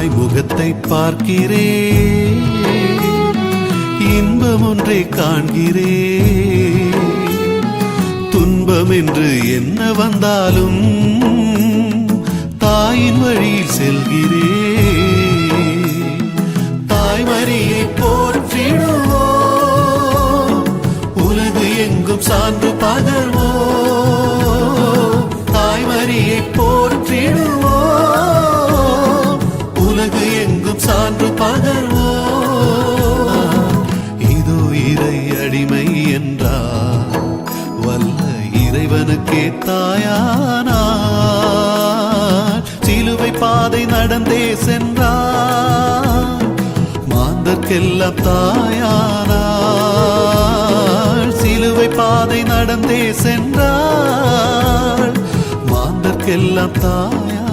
தாய் முகத்தை பார்க்கிறேன், இன்பம் ஒன்றை காண்கிறேன். துன்பம் என்று என்ன வந்தாலும் தாயின் வழியில் செல்கிறேன். தாய்மரியை போற்றிடுவோம், உலகு எங்கும் சான்று பகர்வோம். தாய்மரியை போற்றிடுவோம், உலகு எங்கும் சான்று பகர்வோம். இதோ இறை அடிமை என்றார், வல்ல இறைவனுக்கே தாயானார். சிலுவை பாதை நடந்தே சென்றார், மாந்தர்க்கெல்லாம் தாயானார். சிலுவை பாதை நடந்தே சென்றார், மாந்தர்க்கெல்லாம் தாயானார்.